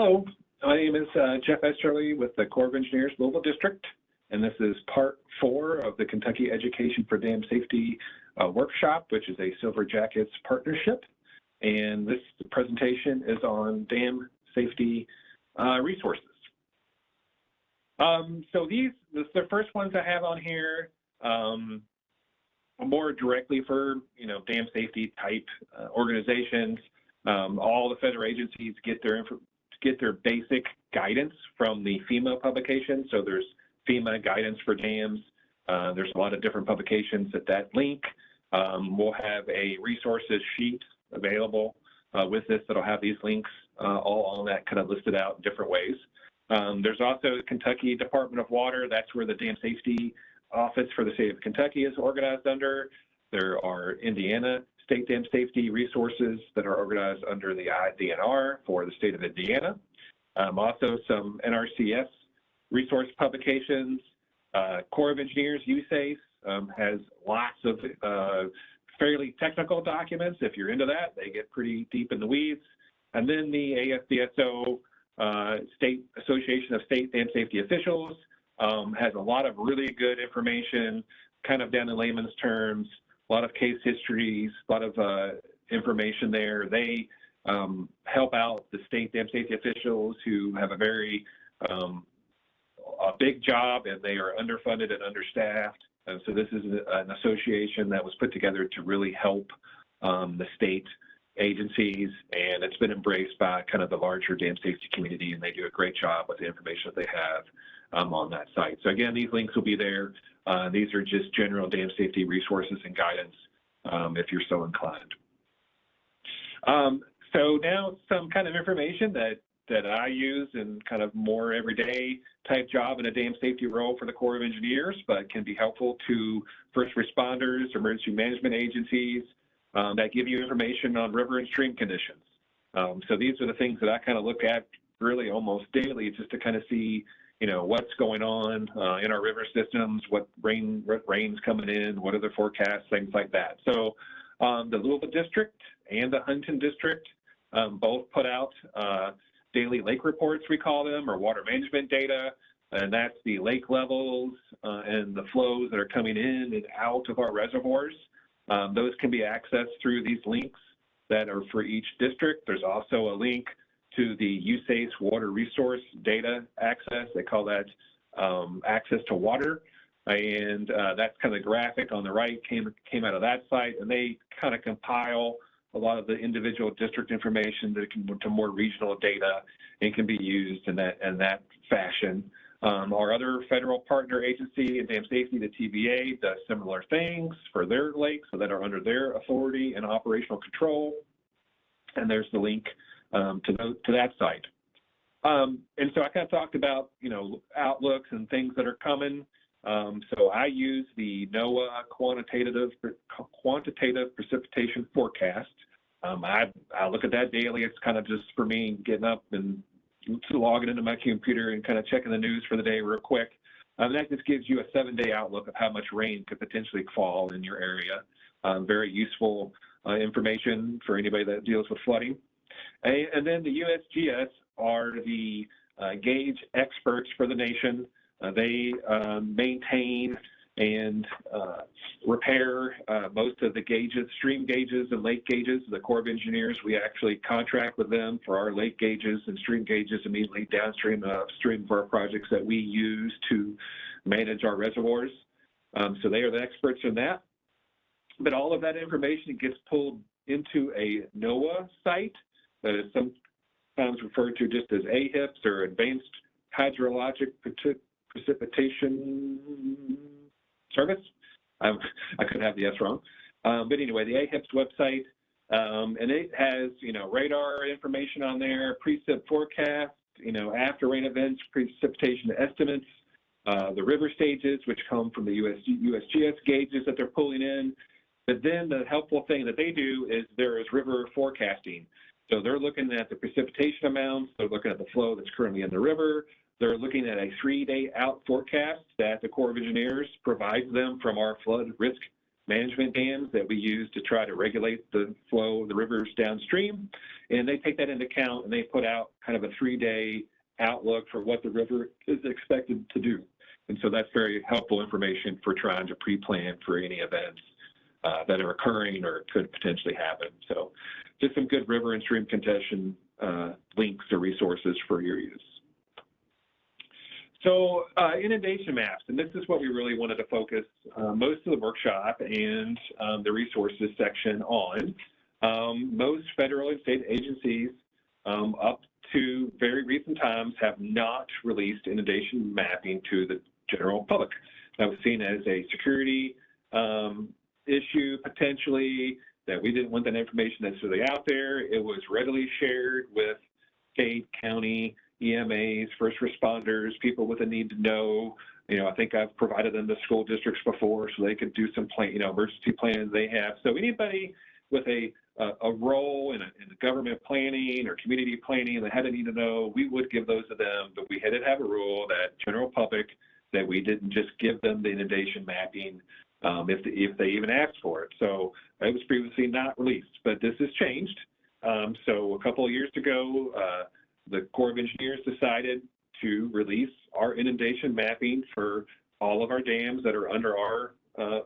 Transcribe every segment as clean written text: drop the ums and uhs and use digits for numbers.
Hello, my name is Jeff Esterly with the Corps of Engineers Louisville District, and this is part 4 of the Kentucky Education for Dam Safety workshop, which is a Silver Jackets partnership. And this presentation is on dam safety resources. So the first ones I have on here more directly for dam safety type organizations. All the federal agencies get their basic guidance from the FEMA publication. So there's FEMA guidance for dams. There's a lot of different publications that link. We'll have a resources sheet available with this that'll have these links all on that kind of listed out in different ways. There's also the Kentucky Department of Water. That's where the Dam Safety Office for the state of Kentucky is organized under. There are Indiana State Dam Safety resources that are organized under the IDNR for the state of Indiana. Also some NRCS resource publications. Corps of Engineers, USACE, has lots of fairly technical documents. If you're into that, they get pretty deep in the weeds. And then the ASDSO, State Association of State Dam Safety Officials, has a lot of really good information, kind of down in layman's terms, a lot of case histories, a lot of information there. They help out the state dam safety officials who have a very a big job, and they are underfunded and understaffed. And so this is an association that was put together to really help the state agencies, and it's been embraced by kind of the larger dam safety community, and they do a great job with the information that they have on that site. So again, these links will be there. These are just general dam safety resources and guidance if you're so inclined. So now some kind of information that I use in kind of more everyday type job in a dam safety role for the Corps of Engineers, but can be helpful to first responders, emergency management agencies that give you information on river and stream conditions. So these are the things that I kind of look at really almost daily just to kind of see what's going on in our river systems, what rain's coming in, what are the forecasts, things like that. So the Louisville District and the Huntington District both put out daily lake reports, we call them, or water management data, and that's the lake levels and the flows that are coming in and out of our reservoirs. Those can be accessed through these links that are for each district. There's also a link to the USACE water resource data access. They call that access to water. And that's kind of the graphic on the right came out of that site, and they kind of compile a lot of the individual district information that can to more regional data and can be used in that fashion. Our other federal partner agency in dam safety, the TVA, does similar things for their lakes that are under their authority and operational control. And there's the link to that site. And so I kind of talked about, outlooks and things that are coming. So I use the NOAA quantitative precipitation forecast. I look at that daily. It's kind of just for me getting up and logging into my computer and kind of checking the news for the day real quick. And that just gives you a 7-day outlook of how much rain could potentially fall in your area. Very useful information for anybody that deals with flooding. And then the USGS are the gauge experts for the nation. They maintain and repair most of the gauges, stream gauges and lake gauges. The Corps of Engineers, we actually contract with them for our lake gauges and stream gauges immediately downstream upstream for our projects that we use to manage our reservoirs. So they are the experts in that. But all of that information gets pulled into a NOAA site that is sometimes referred to just as AHIPS, or Advanced Hydrologic Precipitation Service. I could have the S wrong. But anyway, the AHIPS website, and it has, radar information on there, precip forecast, after rain events, precipitation estimates, the river stages, which come from the USGS gauges that they're pulling in. But then the helpful thing that they do is there is river forecasting. So they're looking at the precipitation amounts, they're looking at the flow that's currently in the river, they're looking at a 3-day out forecast that the Corps of Engineers provides them from our flood risk management dams that we use to try to regulate the flow of the rivers downstream. And they take that into account, and they put out kind of a 3-day outlook for what the river is expected to do. And so that's very helpful information for trying to pre-plan for any events that are occurring or could potentially happen. So just some good river and stream congestion links or resources for your use. So inundation maps, and this is what we really wanted to focus most of the workshop and the resources section on. Most federal and state agencies up to very recent times have not released inundation mapping to the general public. That was seen as a security issue potentially, that we didn't want that information necessarily out there. It was readily shared with state, county, EMAs, first responders, people with a need to know. I think I've provided them to school districts before so they could do some emergency plans they have. So anybody with a role in the government planning or community planning that had a need to know, we would give those to them, but we had to have a rule that general public, that we didn't just give them the inundation mapping if they even asked for it. So it was previously not released, but this has changed. So a couple of years ago, the Corps of Engineers decided to release our inundation mapping for all of our dams that are under our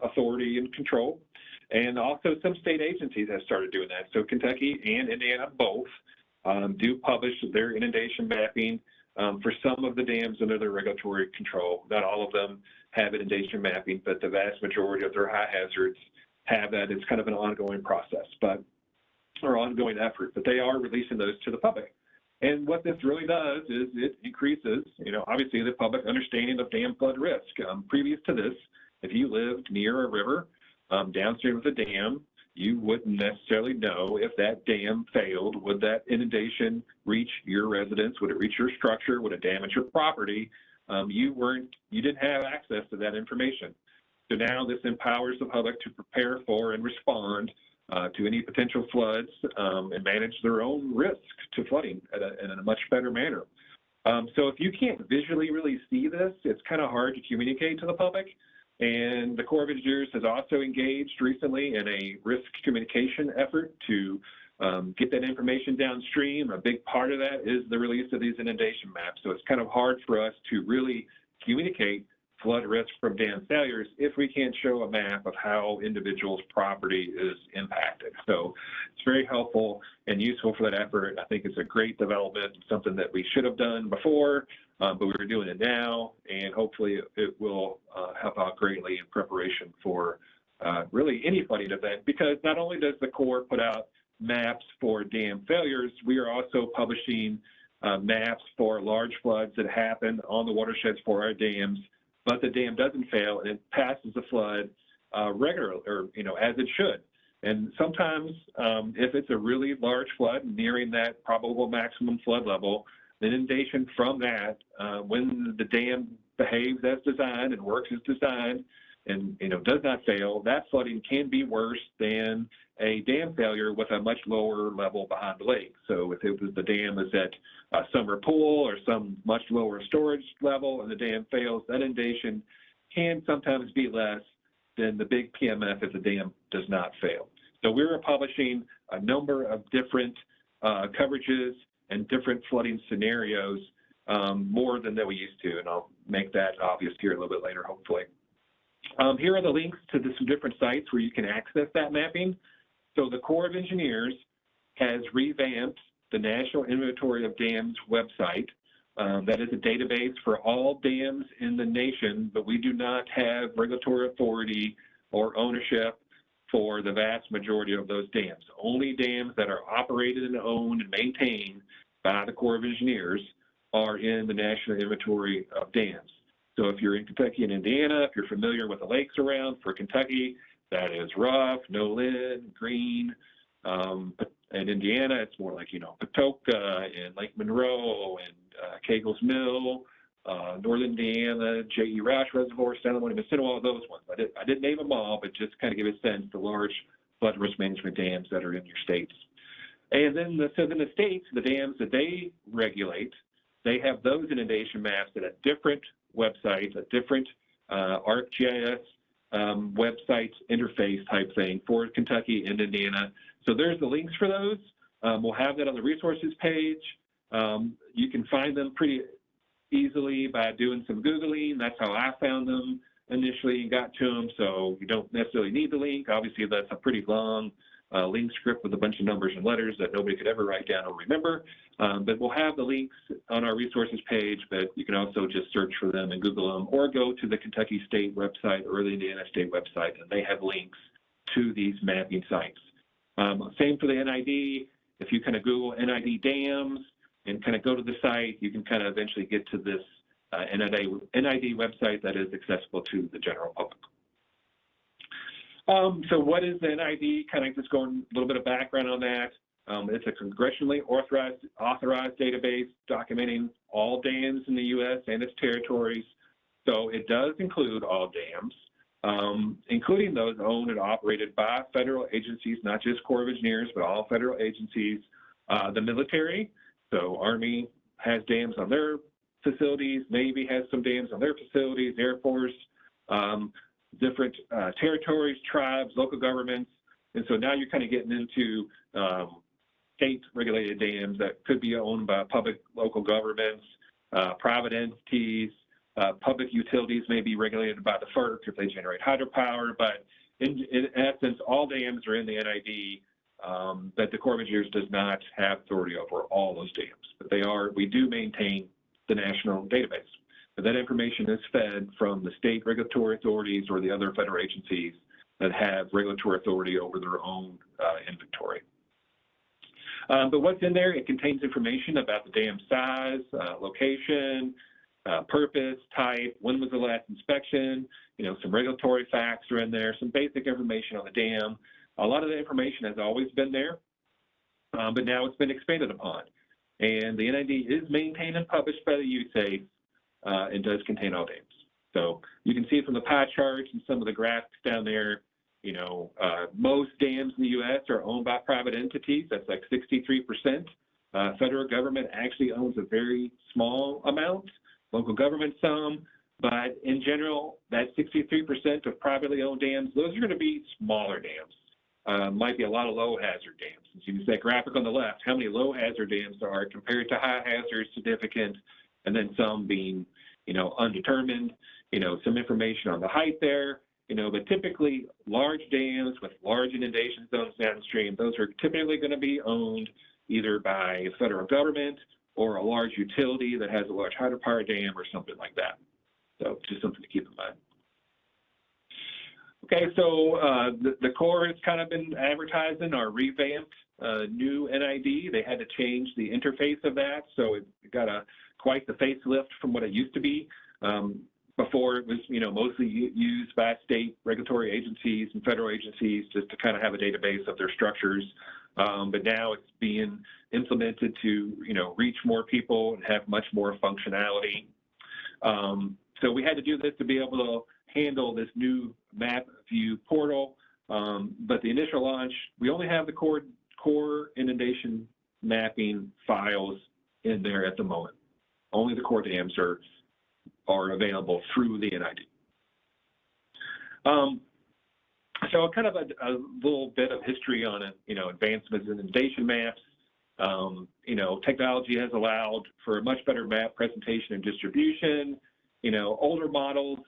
authority and control. And also some state agencies have started doing that. So Kentucky and Indiana both do publish their inundation mapping for some of the dams under their regulatory control. Not all of them have inundation mapping, but the vast majority of their high hazards have that. It's kind of an ongoing process, or ongoing effort, but they are releasing those to the public. And what this really does is it increases, obviously the public understanding of dam flood risk. Previous to this, if you lived near a river downstream of the dam, you wouldn't necessarily know if that dam failed. Would that inundation reach your residence? Would it reach your structure? Would it damage your property? You didn't have access to that information. So now this empowers the public to prepare for and respond to any potential floods and manage their own risk to flooding in a much better manner. So if you can't visually really see this, it's kind of hard to communicate to the public. And the Corps of Engineers has also engaged recently in a risk communication effort to get that information downstream. A big part of that is the release of these inundation maps. So it's kind of hard for us to really communicate flood risk from dam failures if we can't show a map of how individuals' property is impacted. So it's very helpful and useful for that effort. I think it's a great development, something that we should have done before, but we're doing it now, and hopefully it will help out greatly in preparation for really any flooding event, because not only does the Corps put out maps for dam failures, we are also publishing maps for large floods that happen on the watersheds for our dams, but the dam doesn't fail and it passes the flood regularly, or as it should. And sometimes if it's a really large flood nearing that probable maximum flood level, the inundation from that, when the dam behaves as designed and works as designed and does not fail, that flooding can be worse than a dam failure with a much lower level behind the lake. So if the dam is at a summer pool or some much lower storage level and the dam fails, that inundation can sometimes be less than the big PMF if the dam does not fail. So we're publishing a number of different coverages and different flooding scenarios, more than that we used to, and I'll make that obvious here a little bit later, hopefully. Here are the links to some different sites where you can access that mapping. So the Corps of Engineers has revamped the National Inventory of Dams website. That is a database for all dams in the nation, but we do not have regulatory authority or ownership for the vast majority of those dams. Only dams that are operated and owned and maintained by the Corps of Engineers are in the National Inventory of Dams. So if you're in Kentucky and Indiana, if you're familiar with the lakes around, for Kentucky, that is Ruff, Nolin, Green. In Indiana, it's more like, Patoka and Lake Monroe and Cagles Mill, Northern Indiana, J.E. Roush Reservoir, San Luis Obispo, all those ones. I didn't name them all, but just kind of give a sense the large flood risk management dams that are in your states. And then the states, the dams that they regulate, they have those inundation maps at a different website, a different ArcGIS website interface type thing for Kentucky and Indiana. So there's the links for those. We'll have that on the resources page. You can find them pretty easily by doing some Googling. That's how I found them initially and got to them. So you don't necessarily need the link. Obviously, that's a pretty long link script with a bunch of numbers and letters that nobody could ever write down or remember. But we'll have the links on our resources page, but you can also just search for them and Google them, or go to the Kentucky State website or the Indiana State website, and they have links to these mapping sites. Same for the NID. If you kind of Google NID dams and kind of go to the site, you can kind of eventually get to this NID website that is accessible to the general public. So what is the NID? Kind of just going a little bit of background on that. It's a congressionally authorized database documenting all dams in the U.S. and its territories. So it does include all dams, including those owned and operated by federal agencies, not just Corps of Engineers, but all federal agencies. The military, so Army has dams on their facilities, Navy has some dams on their facilities, Air Force, different territories, tribes, local governments. And so now you're kind of getting into state-regulated dams that could be owned by public local governments, private entities, public utilities may be regulated by the FERC if they generate hydropower, but in essence, all dams are in the NID, but the Corps of Engineers does not have authority over all those dams. But we do maintain the national database. But that information is fed from the state regulatory authorities or the other federal agencies that have regulatory authority over their own inventory. But what's in there? It contains information about the dam size, location, purpose, type, when was the last inspection, some regulatory facts are in there, some basic information on the dam. A lot of the information has always been there, but now it's been expanded upon. And the NID is maintained and published by the USAFE and does contain all dams. So you can see from the pie charts and some of the graphics down there, most dams in the U.S. are owned by private entities. That's like 63%. Federal government actually owns a very small amount, local government some, but in general, that 63% of privately owned dams, those are going to be smaller dams. Might be a lot of low hazard dams. As you can see that graphic on the left, how many low hazard dams there are compared to high hazard, significant, and then some being, undetermined, some information on the height there, but typically large dams with large inundation zones downstream, those are typically going to be owned either by federal government or a large utility that has a large hydropower dam or something like that. So just something to keep in mind. Okay, so the Corps has kind of been advertising our revamped new NID. They had to change the interface of that, so it got quite the facelift from what it used to be. Before it was, mostly used by state regulatory agencies and federal agencies just to kind of have a database of their structures. But now it's being implemented to, reach more people and have much more functionality. So we had to do this to be able to handle this new map view portal. But the initial launch, we only have the core inundation mapping files in there at the moment. Only the core dams are available through the NID. So kind of a little bit of history on it, advancements in inundation maps. Technology has allowed for a much better map presentation and distribution. Older models,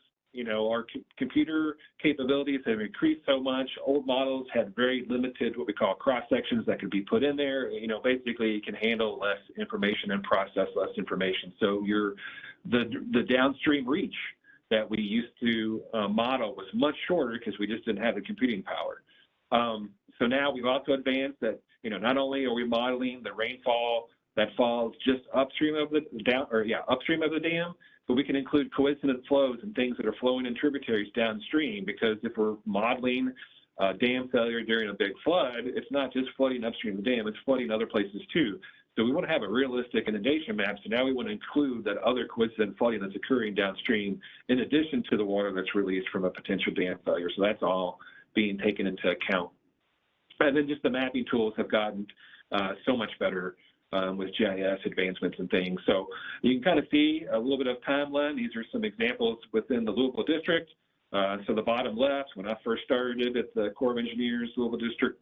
our computer capabilities have increased so much. Old models had very limited what we call cross sections that could be put in there. Basically it can handle less information and process less information. So the downstream reach that we used to model was much shorter because we just didn't have the computing power. So now we've also advanced that, not only are we modeling the rainfall that falls just upstream of the dam, but we can include coincident flows and things that are flowing in tributaries downstream, because if we're modeling dam failure during a big flood, it's not just flooding upstream of the dam, it's flooding other places too. So we want to have a realistic inundation map, so now we want to include that other coincident flooding that's occurring downstream in addition to the water that's released from a potential dam failure. So that's all being taken into account. And then just the mapping tools have gotten so much better with GIS advancements and things. So you can kind of see a little bit of timeline. These are some examples within the Louisville district. So the bottom left, when I first started at the Corps of Engineers, Louisville District,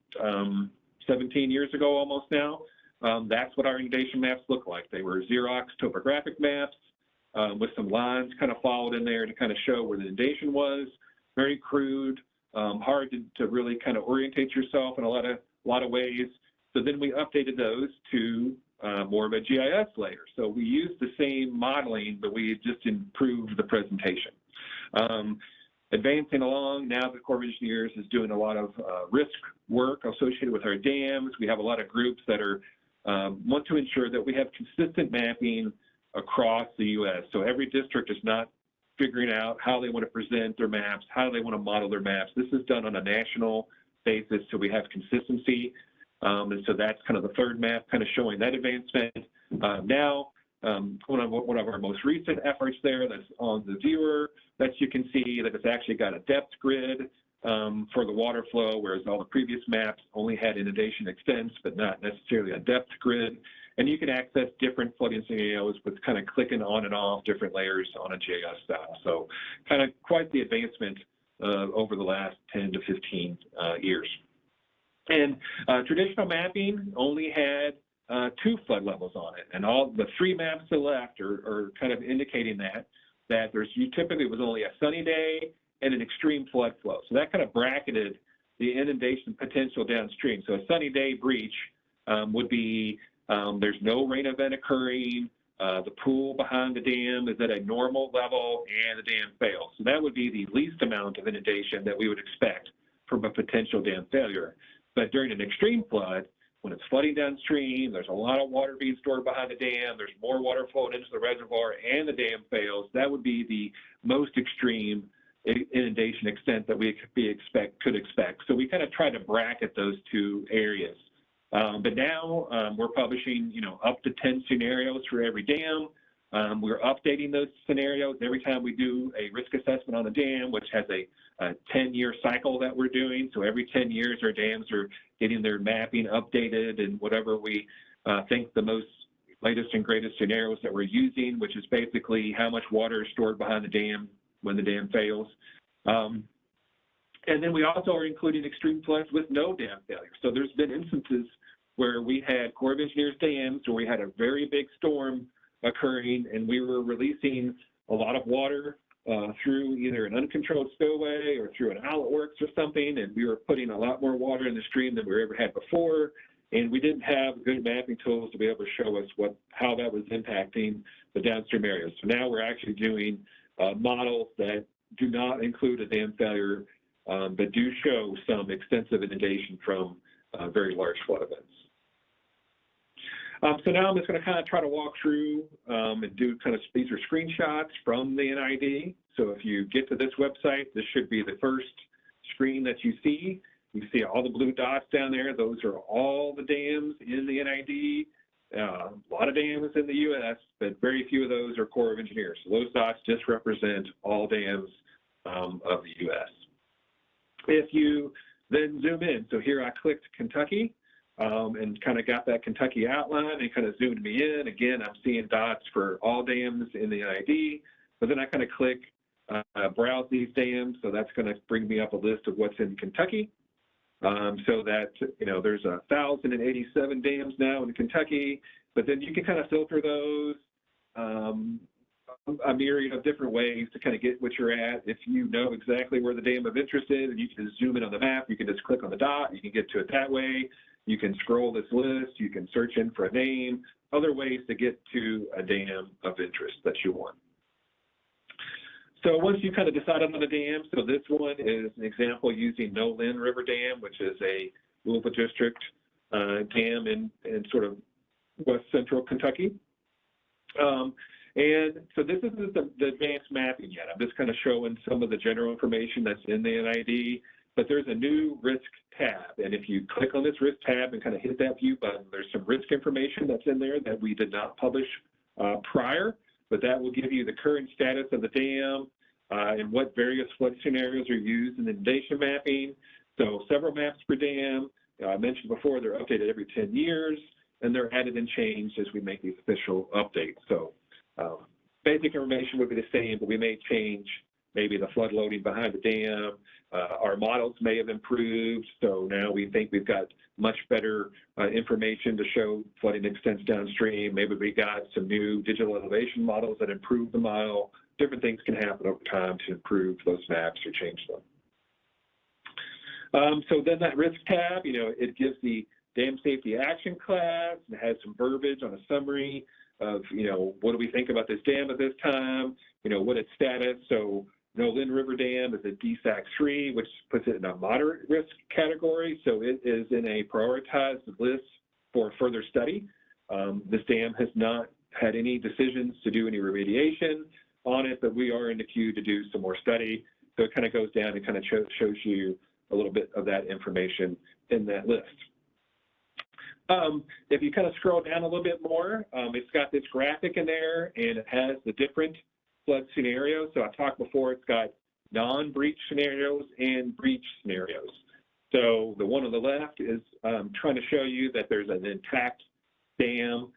17 years ago almost now, that's what our inundation maps look like. They were Xerox topographic maps with some lines kind of followed in there to kind of show where the inundation was. Very crude, hard to really kind of orientate yourself in a lot of ways. So then we updated those to more of a GIS layer. So we used the same modeling, but we just improved the presentation. Advancing along, now the Corps of Engineers is doing a lot of risk work associated with our dams. We have a lot of groups that are want to ensure that we have consistent mapping across the U.S. So every district is not figuring out how they want to present their maps, how they want to model their maps. This is done on a national basis, so we have consistency. And so that's kind of the third map, kind of showing that advancement. Now, one of our most recent efforts there that's on the viewer, that you can see that it's actually got a depth grid for the water flow, whereas all the previous maps only had inundation extents, but not necessarily a depth grid. And you can access different flooding scenarios with kind of clicking on and off different layers on a GIS style. So kind of quite the advancement over the last 10 to 15 years. And traditional mapping only had 2 flood levels on it, and all the 3 maps to the left are kind of indicating that you typically was only a sunny day and an extreme flood flow. So that kind of bracketed the inundation potential downstream. So a sunny day breach would be there's no rain event occurring, the pool behind the dam is at a normal level, and the dam fails. So that would be the least amount of inundation that we would expect from a potential dam failure. But during an extreme flood, when it's flooding downstream, there's a lot of water being stored behind the dam, there's more water flowing into the reservoir, and the dam fails, that would be the most extreme inundation extent that we could expect. So we kind of try to bracket those 2 areas. But now we're publishing, up to 10 scenarios for every dam. We're updating those scenarios every time we do a risk assessment on the dam, which has a 10-year cycle that we're doing. So every 10 years, our dams are getting their mapping updated and whatever we think the most latest and greatest scenarios that we're using, which is basically how much water is stored behind the dam when the dam fails. And then we also are including extreme floods with no dam failure. So there's been instances where we had Corps of Engineers dams where we had a very big storm occurring and we were releasing a lot of water through either an uncontrolled spillway or through an outlet works or something, and we were putting a lot more water in the stream than we ever had before, and we didn't have good mapping tools to be able to show us how that was impacting the downstream areas. So now we're actually doing models that do not include a dam failure, but do show some extensive inundation from very large flood events. So now I'm just going to kind of try to walk through and do kind of, these are screenshots from the NID. So if you get to this website, this should be the first screen that you see. You see all the blue dots down there. Those are all the dams in the NID. A lot of dams in the U.S., but very few of those are Corps of Engineers. So those dots just represent all dams of the U.S. If you then zoom in, so here I clicked Kentucky. And kind of got that Kentucky outline and kind of zoomed me in. Again, I'm seeing dots for all dams in the NID, but then I kind of click browse these dams. So that's going to bring me up a list of what's in Kentucky. So that, there's 1,087 dams now in Kentucky, but then you can kind of filter those a myriad of different ways to kind of get what you're at. If you know exactly where the dam of interest is and you can just zoom in on the map, you can just click on the dot, you can get to it that way. You can scroll this list, you can search in for a name, other ways to get to a dam of interest that you want. So once you kind of decided on the dam, so this one is an example using Nolin River Dam, which is a Louisville District dam in sort of west central Kentucky. And so this isn't the advanced mapping yet. I'm just kind of showing some of the general information that's in the NID. But there's a new risk tab, and if you click on this risk tab and kind of hit that view button, there's some risk information that's in there that we did not publish prior, but that will give you the current status of the dam and what various flood scenarios are used in inundation mapping. So several maps per dam. I mentioned before they're updated every 10 years, and they're added and changed as we make these official updates. So basic information would be the same, but we may change maybe the flood loading behind the dam. Our models may have improved, so now we think we've got much better information to show flooding extents downstream. Maybe we got some new digital elevation models that improve the model. Different things can happen over time to improve those maps or change them. So then that risk tab, it gives the dam safety action class. It has some verbiage on a summary of, what do we think about this dam at this time? What its status. So Nolan River Dam is a DSAC 3, which puts it in a moderate risk category. So it is in a prioritized list for further study. This dam has not had any decisions to do any remediation on it, but we are in the queue to do some more study. So it kind of goes down and kind of shows you a little bit of that information in that list. If you kind of scroll down a little bit more, it's got this graphic in there, and it has the different flood scenarios. So I talked before, it's got non-breach scenarios and breach scenarios. So the one on the left is trying to show you that there's an intact dam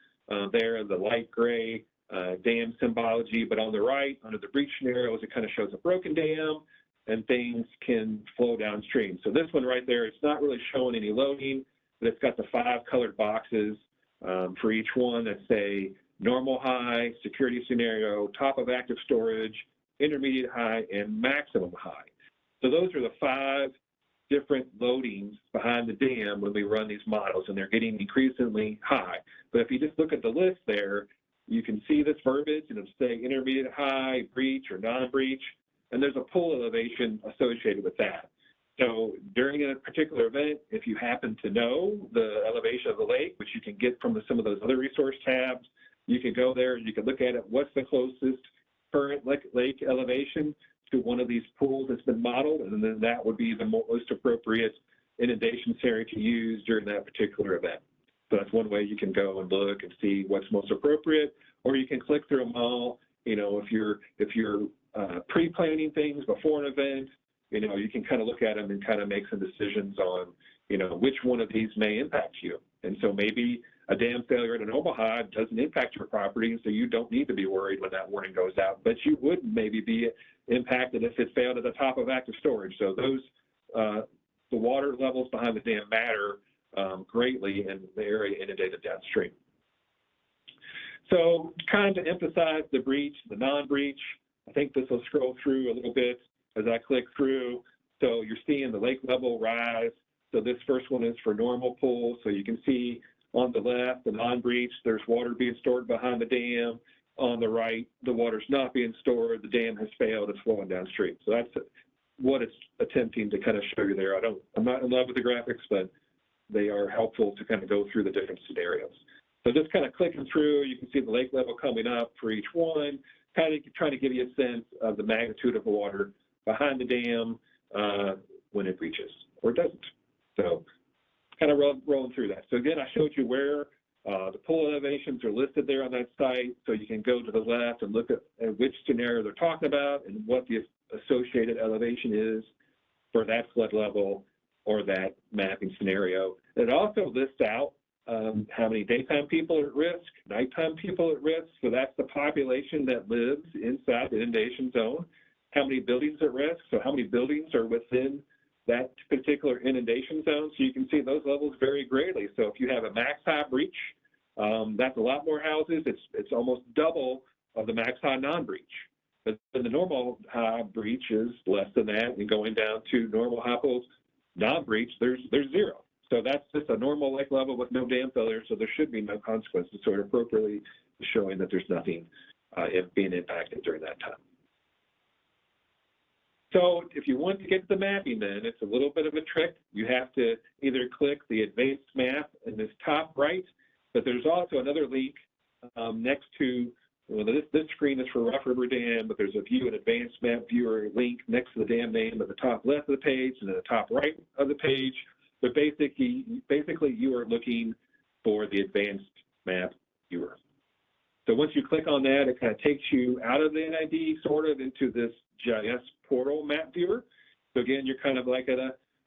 there, the light gray dam symbology, but on the right, under the breach scenarios, it kind of shows a broken dam and things can flow downstream. So this one right there, it's not really showing any loading, but it's got the 5 colored boxes for each one that say normal high, security scenario, top of active storage, intermediate high, and maximum high. So those are the 5 different loadings behind the dam when we run these models, and they're getting increasingly high. But if you just look at the list there, you can see this verbiage, and it'll say intermediate high, breach, or non-breach, and there's a pool elevation associated with that. So during a particular event, if you happen to know the elevation of the lake, which you can get from some of those other resource tabs, you can go there and you can look at it. What's the closest current lake elevation to one of these pools that's been modeled? And then that would be the most appropriate inundation scenario to use during that particular event. So that's one way you can go and look and see what's most appropriate, or you can click through them all. If you're pre-planning things before an event, you can kind of look at them and kind of make some decisions on, which one of these may impact you. And so maybe a dam failure at an Omaha doesn't impact your property, so you don't need to be worried when that warning goes out, but you would maybe be impacted if it failed at the top of active storage. So those, the water levels behind the dam matter greatly in the area inundated downstream. So kind of to emphasize the breach, the non-breach, I think this will scroll through a little bit as I click through. So you're seeing the lake level rise. So this first one is for normal pools. So you can see on the left, the non-breach, there's water being stored behind the dam. On the right, the water's not being stored. The dam has failed. It's flowing downstream. So that's what it's attempting to kind of show you there. I'm not in love with the graphics, but they are helpful to kind of go through the different scenarios. So just kind of clicking through, you can see the lake level coming up for each one, kind of trying to give you a sense of the magnitude of the water behind the dam when it breaches or doesn't. So kind of rolling through that. So again, I showed you where the pool elevations are listed there on that site, so you can go to the left and look at which scenario they're talking about and what the associated elevation is for that flood level or that mapping scenario. It also lists out how many daytime people are at risk, nighttime people at risk. So that's the population that lives inside the inundation zone. How many buildings at risk? So how many buildings are within that particular inundation zone? So you can see those levels vary greatly. So if you have a max high breach, that's a lot more houses. It's almost double of the max high non-breach. But then the normal high breach is less than that, and going down to normal high pools, non-breach, there's 0. So that's just a normal lake level with no dam failure, so there should be no consequences. So it appropriately is showing that there's nothing being impacted during that time. So if you want to get to the mapping, then it's a little bit of a trick. You have to either click the advanced map in this top right, but there's also another link next to, well, this screen is for Rough River Dam, but there's a view and advanced map viewer link next to the dam name at the top left of the page and at the top right of the page. But basically you are looking for the advanced map viewer. So once you click on that, it kind of takes you out of the NID sort of into this GIS portal map viewer. So again, you're kind of like at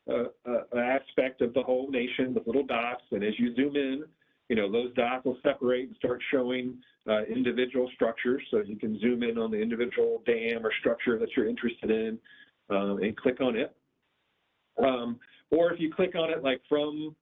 an aspect of the whole nation with little dots, and as you zoom in, those dots will separate and start showing individual structures. So you can zoom in on the individual dam or structure that you're interested in and click on it. Or if you click on it like from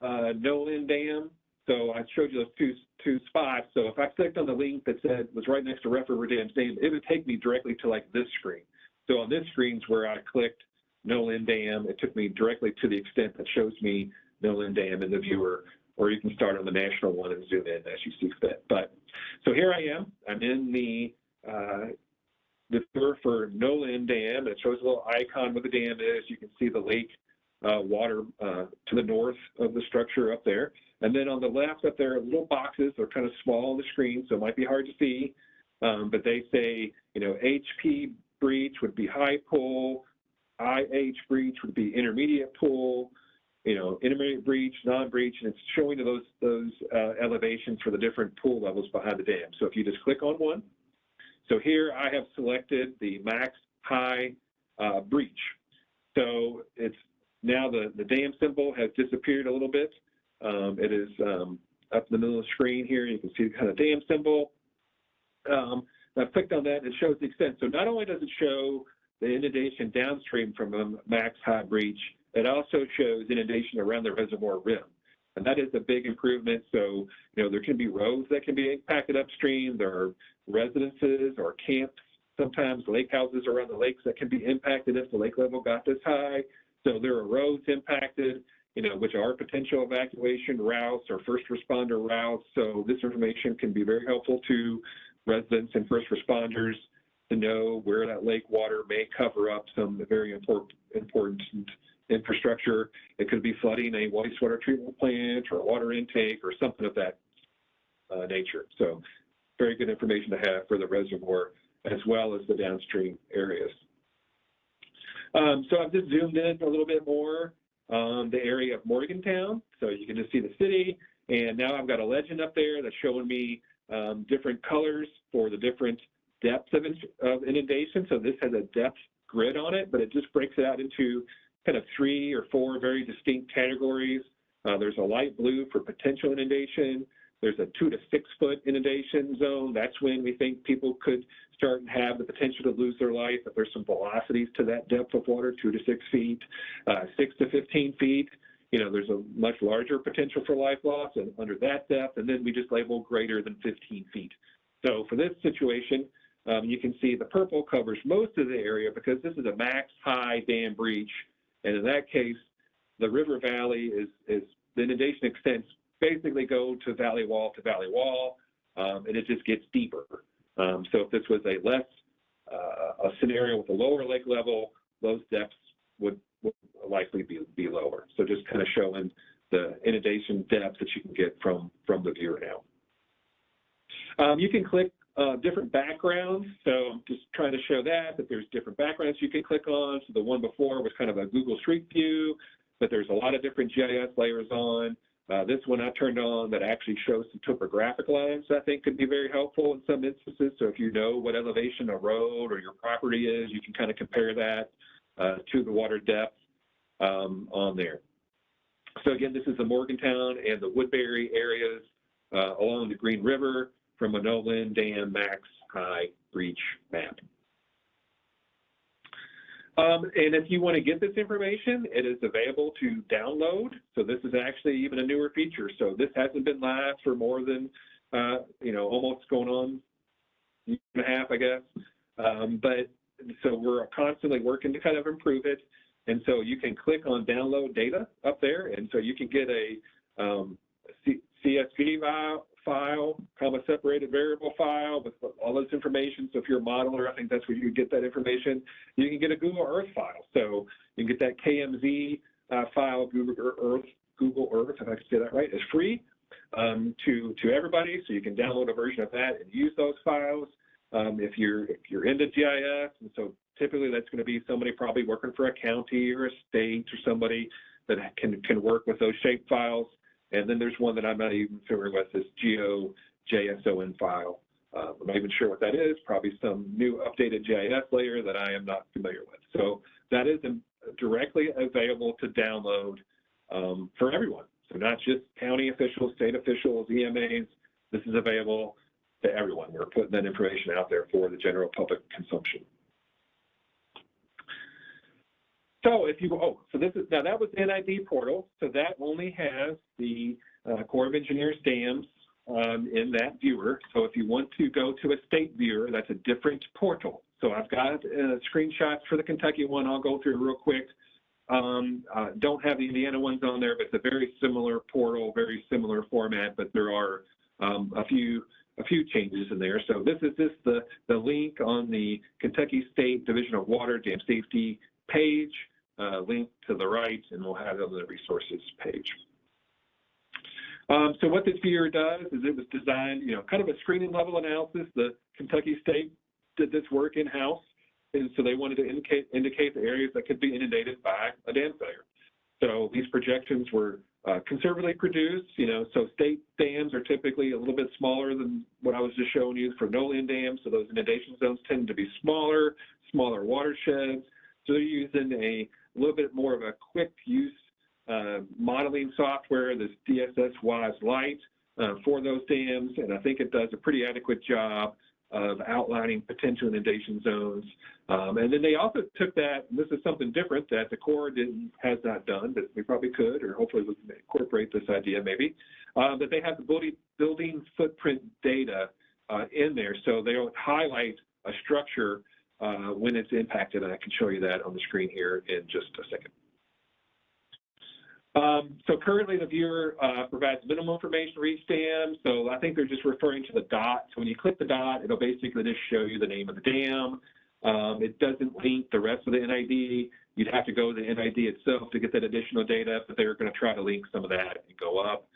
Nolan Dam, so I showed you those two spots. So if I clicked on the link that said was right next to Ref River Dam's name, it would take me directly to like this screen. So on this screen's where I clicked Nolan Dam, it took me directly to the extent that shows me Nolan Dam in the viewer, or you can start on the national one and zoom in as you see fit. But so here I am. I'm in the viewer for Nolan Dam. It shows a little icon where the dam is. You can see the lake water to the north of the structure up there. And then on the left up there are little boxes. They're kind of small on the screen, so it might be hard to see. But they say, HP breach would be high pull, IH breach would be intermediate pull, intermediate breach, non-breach, and it's showing you those elevations for the different pool levels behind the dam. So if you just click on one, so here I have selected the max high breach. So it's now the dam symbol has disappeared a little bit. It is up in the middle of the screen here. You can see the kind of dam symbol. I've clicked on that and it shows the extent. So not only does it show the inundation downstream from a max high breach, it also shows inundation around the reservoir rim. And that is a big improvement. So, there can be roads that can be impacted upstream. There are residences or camps, sometimes lake houses around the lakes that can be impacted if the lake level got this high. So there are roads impacted, which are potential evacuation routes or first responder routes. So this information can be very helpful to residents and first responders to know where that lake water may cover up some very important infrastructure. It could be flooding a wastewater treatment plant or a water intake or something of that nature. So very good information to have for the reservoir as well as the downstream areas. So I've just zoomed in a little bit more on the area of Morgantown. So you can just see the city. And now I've got a legend up there that's showing me different colors for the different depths of inundation. So this has a depth grid on it, but it just breaks it out into kind of 3 or 4 very distinct categories. There's a light blue for potential inundation. There's a 2 to 6 foot inundation zone. That's when we think people could start and have the potential to lose their life if there's some velocities to that depth of water, 2 to 6 feet, 6 to 15 feet. There's a much larger potential for life loss under that depth, and then we just label greater than 15 feet. So for this situation, you can see the purple covers most of the area because this is a max high dam breach. And in that case, the river valley is the inundation extents basically go to valley wall, and it just gets deeper. So if this was a scenario with a lower lake level, those depths would likely be lower. So just kind of showing the inundation depth that you can get from the viewer now. You can click different backgrounds. So I'm just trying to show that there's different backgrounds you can click on. So the one before was kind of a Google Street View, but there's a lot of different GIS layers on. This one I turned on that actually shows some topographic lines that I think could be very helpful in some instances. So if you know what elevation a road or your property is, you can kind of compare that to the water depth on there. So again, this is the Morgantown and the Woodbury areas along the Green River from a Nolan Dam max high breach map. And if you want to get this information, it is available to download. So this is actually even a newer feature. So this hasn't been live for more than, almost going on a year and a half, I guess. But so we're constantly working to kind of improve it. And so you can click on download data up there. And so you can get a CSV file, comma separated variable file with all this information. So if you're a modeler, I think that's where you get that information. You can get a Google Earth file. So you can get that KMZ file, Google Earth, if I can say that right, is free to everybody. So you can download a version of that and use those files. If you're into GIS, and so typically that's going to be somebody probably working for a county or a state or somebody that can work with those shape files. And then there's one that I'm not even familiar with, this GeoJSON file. I'm not even sure what that is, probably some new updated GIS layer that I am not familiar with. So that is directly available to download for everyone. So not just county officials, state officials, EMAs. This is available to everyone. We're putting that information out there for the general public consumption. So if you, so this is, now that was NID portal. So that only has the Corps of Engineers dams in that viewer. So if you want to go to a state viewer, that's a different portal. So I've got screenshots for the Kentucky one. I'll go through real quick. Don't have the Indiana ones on there, but it's a very similar portal, very similar format, but there are a few changes in there. So this is just the link on the Kentucky State Division of Water Dam Safety page, link to the right, and we'll have it on the resources page. So what this viewer does is it was designed, kind of a screening level analysis. The Kentucky State did this work in-house, and so they wanted to indicate the areas that could be inundated by a dam failure. So these projections were conservatively produced, so state dams are typically a little bit smaller than what I was just showing you for no-land dams, so those inundation zones tend to be smaller watersheds. So they're using a little bit more of a quick use modeling software, this DSS-WISE Lite for those dams, and I think it does a pretty adequate job of outlining potential inundation zones. And then they also took that, and this is something different that the Corps has not done, but we probably could, or hopefully we can incorporate this idea maybe, that they have the building footprint data in there. So they don't highlight a structure when it's impacted, and I can show you that on the screen here in just a second. So currently the viewer provides minimum information for each dam. So I think they're just referring to the dot. So when you click the dot, it'll basically just show you the name of the dam. It doesn't link the rest of the NID. You'd have to go to the NID itself to get that additional data, but they're going to try to link some of that and go up.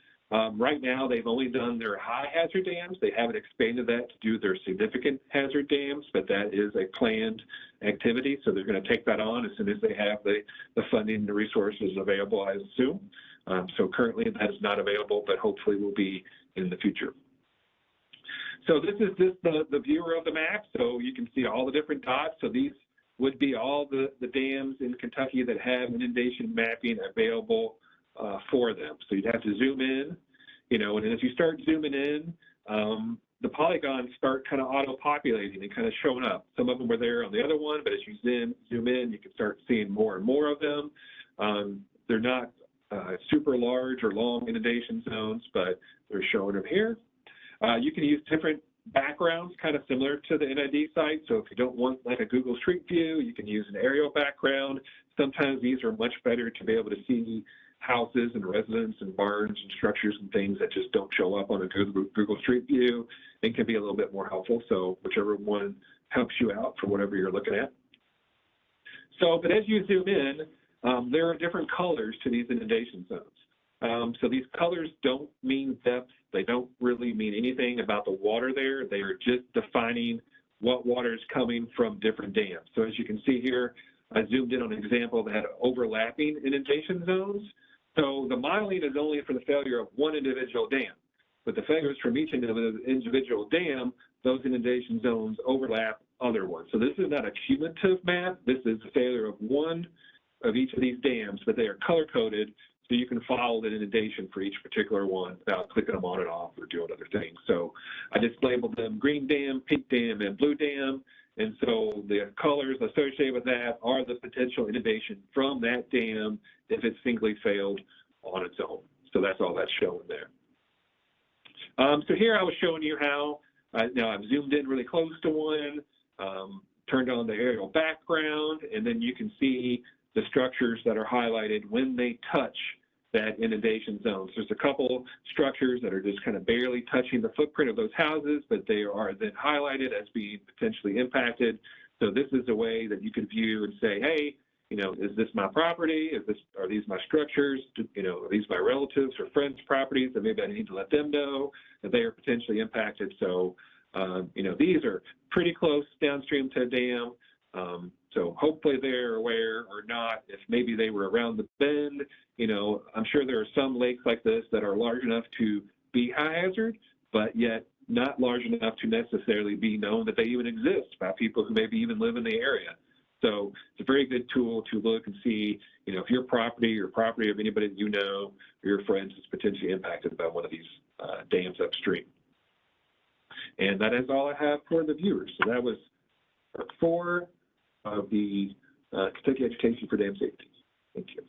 Right now, they've only done their high hazard dams. They haven't expanded that to do their significant hazard dams, but that is a planned activity. So they're going to take that on as soon as they have the funding and the resources available, I assume. So currently that is not available, but hopefully will be in the future. So this is the viewer of the map. So you can see all the different dots. So these would be all the dams in Kentucky that have inundation mapping available for them. So you'd have to zoom in, and as you start zooming in, the polygons start kind of auto-populating and kind of showing up. Some of them were there on the other one, but as you zoom in, you can start seeing more and more of them. They're not super large or long inundation zones, but they're showing them here. You can use different backgrounds, kind of similar to the NID site. So if you don't want like a Google Street View, you can use an aerial background. Sometimes these are much better to be able to see houses and residents and barns and structures and things that just don't show up on a Google Street View. It can be a little bit more helpful. So whichever one helps you out for whatever you're looking at. So, but as you zoom in, there are different colors to these inundation zones. So these colors don't mean depth. They don't really mean anything about the water there. They are just defining what water is coming from different dams. So as you can see here, I zoomed in on an example that had overlapping inundation zones. So the modeling is only for the failure of one individual dam, but the failures from each individual dam, those inundation zones overlap other ones. So this is not a cumulative map. This is the failure of one of each of these dams, but they are color-coded so you can follow the inundation for each particular one without clicking them on and off or doing other things. So I just labeled them green dam, pink dam, and blue dam. And so the colors associated with that are the potential inundation from that dam if it's singly failed on its own. So that's all that's showing there. So here I was showing you how, now I've zoomed in really close to one, turned on the aerial background, and then you can see the structures that are highlighted when they touch that inundation zone. So there's a couple structures that are just kind of barely touching the footprint of those houses, but they are then highlighted as being potentially impacted. So this is a way that you could view and say, hey, is this my property? Are these my structures? Are these my relatives or friends' properties that maybe I need to let them know that they are potentially impacted? So, these are pretty close downstream to a dam. So hopefully they're aware, or not, if maybe they were around the bend. I'm sure there are some lakes like this that are large enough to be high hazard, but yet not large enough to necessarily be known that they even exist by people who maybe even live in the area. So it's a very good tool to look and see, if your property or property of anybody that you know or your friends is potentially impacted by one of these dams upstream. And that is all I have for the viewers. So that was part 4 of the Kentucky Education for Dam Safety. Thank you.